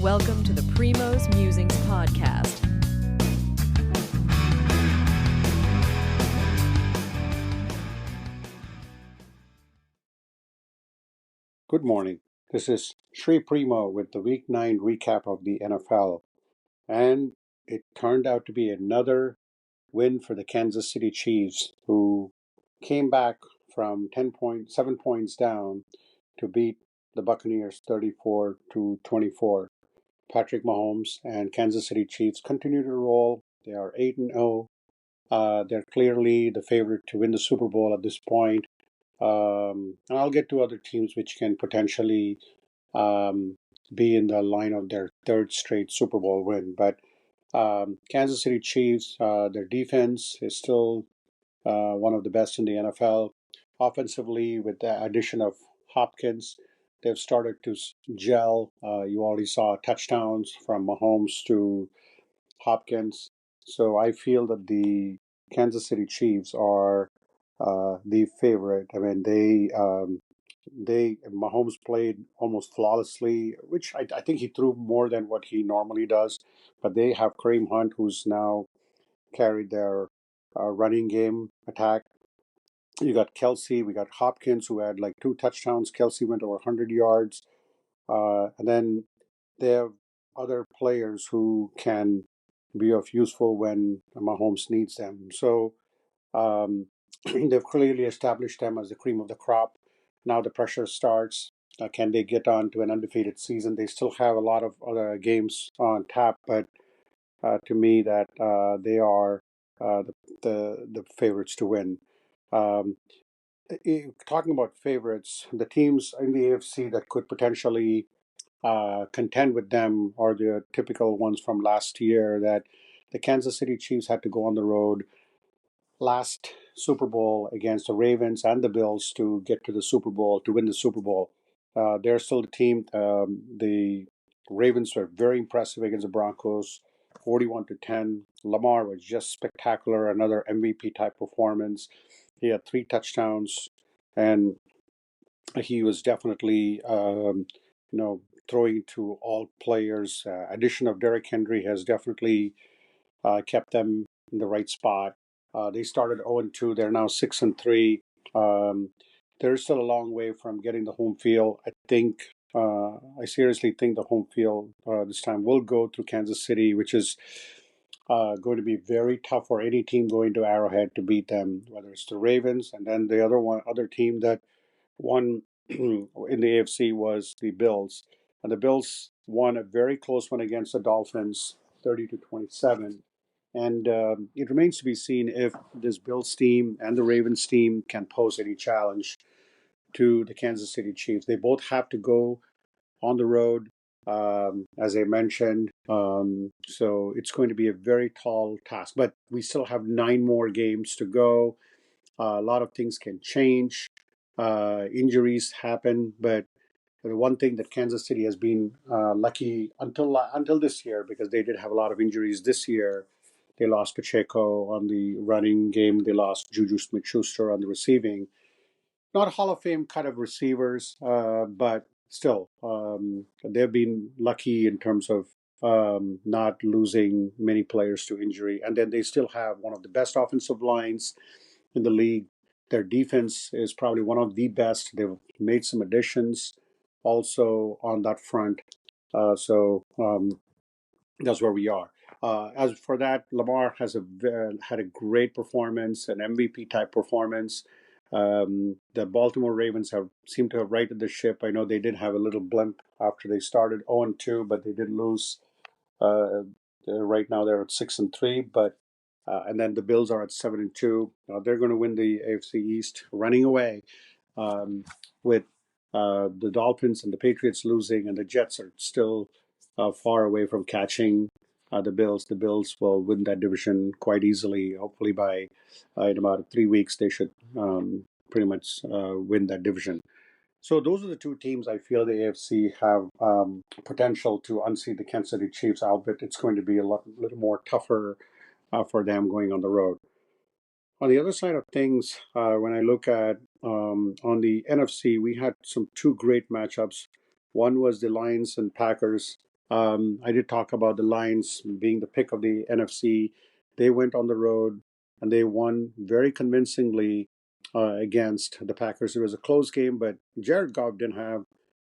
Welcome to the Primo's Musings podcast. Good morning. This is Sri Primo with the Week 9 recap of the NFL. And it turned out to be another win for the Kansas City Chiefs, who came back from 7 points down to beat the Buccaneers 34 to 24. Patrick Mahomes and Kansas City Chiefs continue to roll. They are 8-0. They're clearly the favorite to win the Super Bowl at this point. And I'll get to other teams which can potentially um, be in the line of their third straight Super Bowl win. But Kansas City Chiefs, their defense is still one of the best in the NFL. Offensively, with the addition of Hopkins, they've started to gel. You already saw touchdowns from Mahomes to Hopkins. So I feel that the Kansas City Chiefs are the favorite. I mean, they Mahomes played almost flawlessly, which I think he threw more than what he normally does. But they have Kareem Hunt, who's now carried their running game attack. You got Kelsey, we got Hopkins, who had like 2 touchdowns. Kelsey went over 100 yards. And then they have other players who can be of useful when Mahomes needs them. So um, they've clearly established them as the cream of the crop. Now the pressure starts. Can they get on to an undefeated season? They still have a lot of other games on tap, but to me, that they are the favorites to win. Um, Talking about favorites, the teams in the AFC that could potentially contend with them are the typical ones from last year that the Kansas City Chiefs had to go on the road last Super Bowl against the Ravens and the Bills to get to the Super Bowl, to win the Super Bowl. They're still the team. The Ravens were very impressive against the Broncos, 41 to 10. Lamar was just spectacular, another MVP type performance. He had 3 touchdowns, and he was definitely, throwing to all players. Addition of Derrick Henry has definitely kept them in the right spot. They started 0-2. They're now 6-3. Um, they're still a long way from getting the home field. I seriously think the home field this time will go through Kansas City, which is going to be very tough for any team going to Arrowhead to beat them, whether it's the Ravens, and then the other team that won in the AFC was the Bills. And the Bills won a very close one against the Dolphins, 30 to 27. And it remains to be seen if this Bills team and the Ravens team can pose any challenge to the Kansas City Chiefs. They both have to go on the road, as I mentioned. So it's going to be a very tall task. But we still have 9 more games to go. A lot of things can change. Injuries happen, but the one thing that Kansas City has been lucky until this year, because they did have a lot of injuries this year. They lost Pacheco on the running game. They lost Juju Smith-Schuster on the receiving. Not Hall of Fame kind of receivers, but still, they've been lucky in terms of not losing many players to injury. And then they still have one of the best offensive lines in the league. Their defense is probably one of the best. They've made some additions also on that front. So that's where we are. As for that, Lamar has had a great performance, an MVP type performance. The Baltimore Ravens have seemed to have righted the ship. I know they did have a little blimp after they started 0-2, but they did lose. Right now they're at 6-3, but and then the Bills are at 7-2. They're going to win the AFC East, running away with the Dolphins and the Patriots losing, and the Jets are still far away from catching the Bills. The Bills will win that division quite easily. Hopefully, by in about 3 weeks, they should pretty much win that division. So those are the two teams I feel the AFC have potential to unseat the Kansas City Chiefs. Albeit it's going to be little more tougher for them going on the road. On the other side of things, when I look at on the NFC, we had two great matchups. One was the Lions and Packers. I did talk about the Lions being the pick of the NFC. They went on the road and they won very convincingly against the Packers. It was a close game, but Jared Goff didn't have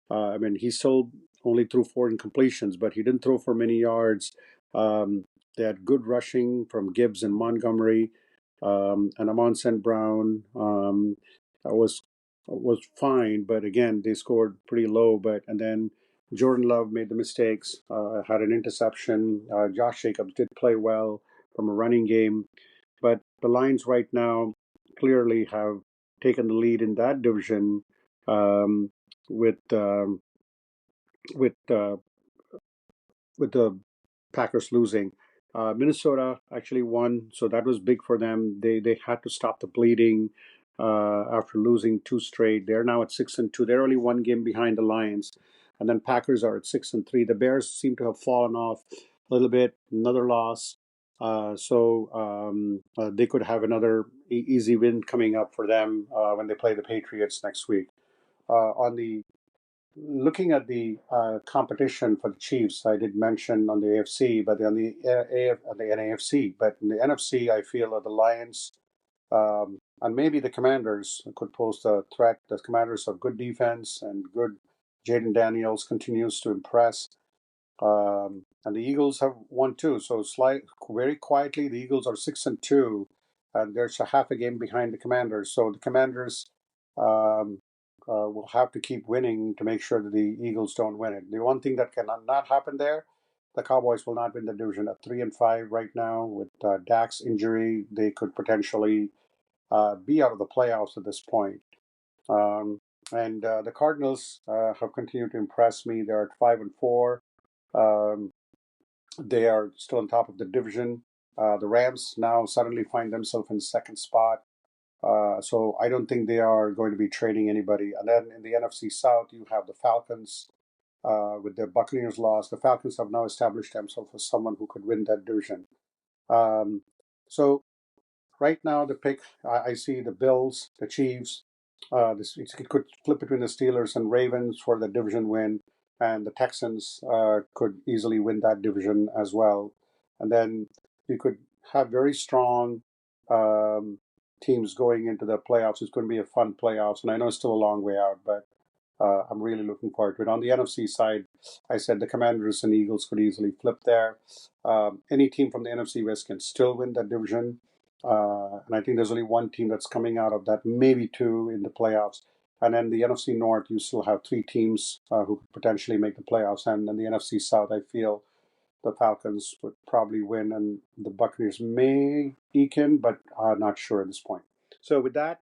I mean, he still only threw 4 incompletions, but he didn't throw for many yards. They had good rushing from Gibbs and Montgomery, and Amon St. Brown was fine, but again, they scored pretty low. But and then Jordan Love made the mistakes, had an interception. Josh Jacobs did play well from a running game, but the Lions right now clearly have taken the lead in that division. Um, with with uh, with the Packers losing. Minnesota actually won, so that was big for them. They had to stop the bleeding after losing 2 straight. They're now at 6-2. They're only 1 game behind the Lions, and then Packers are at 6-3. The Bears seem to have fallen off a little bit. Another loss. They could have another easy win coming up for them when they play the Patriots next week. On the Looking at the competition for the Chiefs, I did mention on the AFC, but on the on the NAFC, but in the NFC, I feel that the Lions and maybe the Commanders could pose a threat. The Commanders have good defense and good. Jayden Daniels continues to impress. And the Eagles have won too. So very quietly, the Eagles are 6-2, and there's a half a game behind the Commanders. So the Commanders um, will have to keep winning to make sure that the Eagles don't win it. The one thing that cannot not happen there, the Cowboys will not win the division at 3-5 right now with Dak's injury. They could potentially be out of the playoffs at this point. And the Cardinals have continued to impress me. They're at 5-4. Um, they are still on top of the division. The Rams now suddenly find themselves in second spot. So I don't think they are going to be trading anybody. And then in the NFC South, you have the Falcons with their Buccaneers loss. The Falcons have now established themselves as someone who could win that division. Um, so right now, the pick, I see the Bills, the Chiefs. It could flip between the Steelers and Ravens for the division win, and the Texans could easily win that division as well. And then you could have very strong um, teams going into the playoffs. It's going to be a fun playoffs, and I know it's still a long way out, but I'm really looking forward to it. On the NFC side, I said the Commanders and Eagles could easily flip there. Any team from the NFC West can still win that division. And I think there's only one team that's coming out of that, maybe two in the playoffs. And then the NFC North, you still have 3 teams who could potentially make the playoffs. And in the NFC South, I feel the Falcons would probably win, and the Buccaneers may eke in, but I'm not sure at this point. So with that,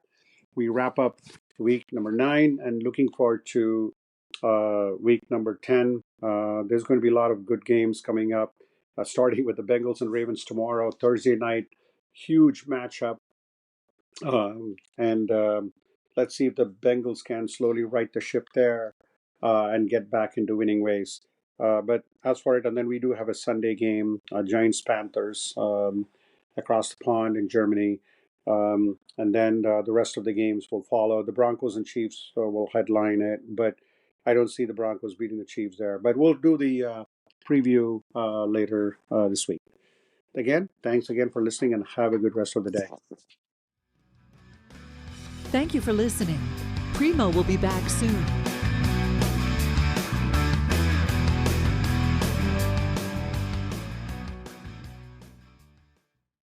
we wrap up week number 9 and looking forward to week number 10. There's going to be a lot of good games coming up, starting with the Bengals and Ravens tomorrow, Thursday night. Huge matchup. And let's see if the Bengals can slowly right the ship there and get back into winning ways. But as for it, and then we do have a Sunday game, Giants Panthers across the pond in Germany. And then the rest of the games will follow. The Broncos and Chiefs will headline it, but I don't see the Broncos beating the Chiefs there. But we'll do the preview later this week. Again, thanks again for listening and have a good rest of the day. Thank you for listening. Primo will be back soon.